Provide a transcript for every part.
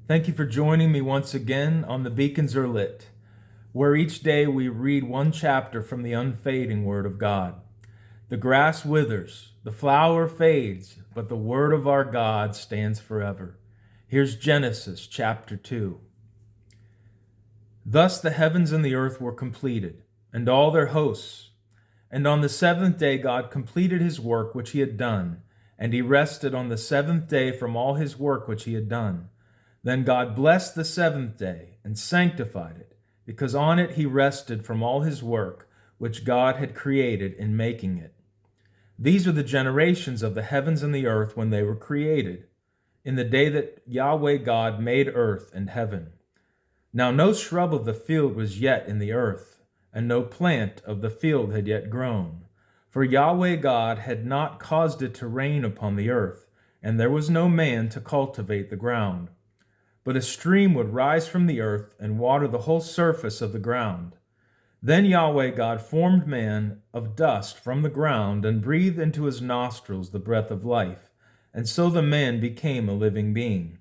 Thank you for joining me once again on The Beacons Are Lit, where each day we read one chapter from the unfading Word of God. The grass withers, the flower fades, but the Word of our God stands forever. Here's Genesis chapter 2. Thus the heavens and the earth were completed, and all their hosts. And on the seventh day God completed his work which he had done, and he rested on the seventh day from all his work which he had done. Then God blessed the seventh day and sanctified it, because on it he rested from all his work which God had created in making it. These are the generations of the heavens and the earth when they were created, in the day that Yahweh God made earth and heaven. Now no shrub of the field was yet in the earth, and no plant of the field had yet grown. For Yahweh God had not caused it to rain upon the earth, and there was no man to cultivate the ground. But a stream would rise from the earth and water the whole surface of the ground. Then Yahweh God formed man of dust from the ground and breathed into his nostrils the breath of life, and so the man became a living being.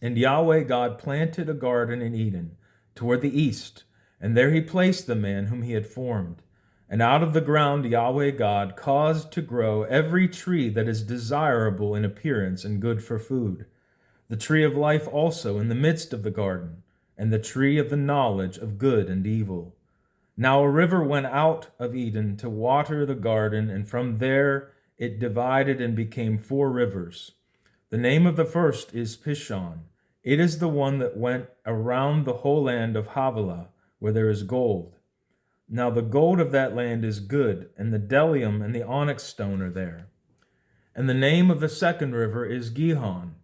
And Yahweh God planted a garden in Eden toward the east, and there he placed the man whom he had formed. And out of the ground Yahweh God caused to grow every tree that is desirable in appearance and good for food, the tree of life also in the midst of the garden, and the tree of the knowledge of good and evil. Now a river went out of Eden to water the garden, and from there it divided and became 4 rivers. The name of the first is Pishon. It is the one that went around the whole land of Havilah, where there is gold. Now the gold of that land is good, and the bdellium and the onyx stone are there. And the name of the second river is Gihon.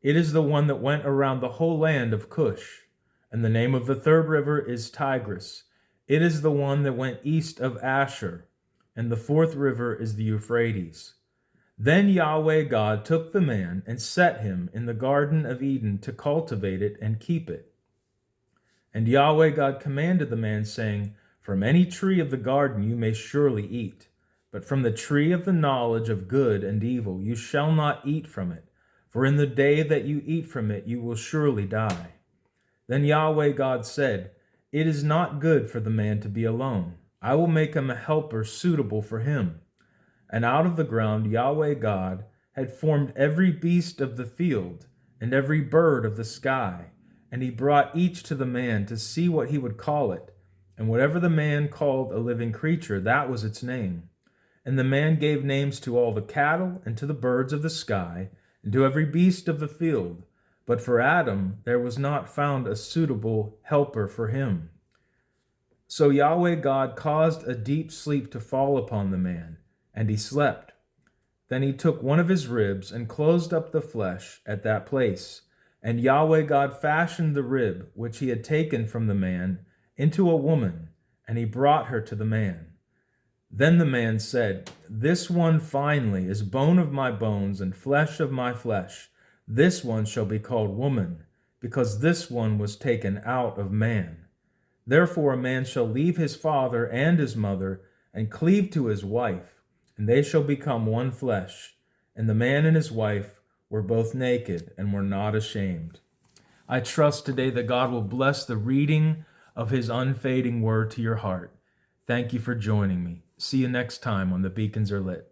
It is the one that went around the whole land of Cush. And the name of the third river is Tigris. It is the one that went east of Asher. And the fourth river is the Euphrates. Then Yahweh God took the man and set him in the garden of Eden to cultivate it and keep it. And Yahweh God commanded the man, saying, From any tree of the garden you may surely eat, but from the tree of the knowledge of good and evil you shall not eat from it. For in the day that you eat from it, you will surely die. Then Yahweh God said, It is not good for the man to be alone. I will make him a helper suitable for him. And out of the ground Yahweh God had formed every beast of the field and every bird of the sky. And he brought each to the man to see what he would call it. And whatever the man called a living creature, that was its name. And the man gave names to all the cattle and to the birds of the sky, and to every beast of the field. But for Adam there was not found a suitable helper for him. So Yahweh God caused a deep sleep to fall upon the man, and he slept. Then he took one of his ribs and closed up the flesh at that place. And Yahweh God fashioned the rib which he had taken from the man into a woman, and he brought her to the man. Then the man said, This one finally is bone of my bones and flesh of my flesh. This one shall be called woman, because this one was taken out of man. Therefore a man shall leave his father and his mother and cleave to his wife, and they shall become one flesh. And the man and his wife were both naked and were not ashamed. I trust today that God will bless the reading of his unfading word to your heart. Thank you for joining me. See you next time on The Beacons Are Lit.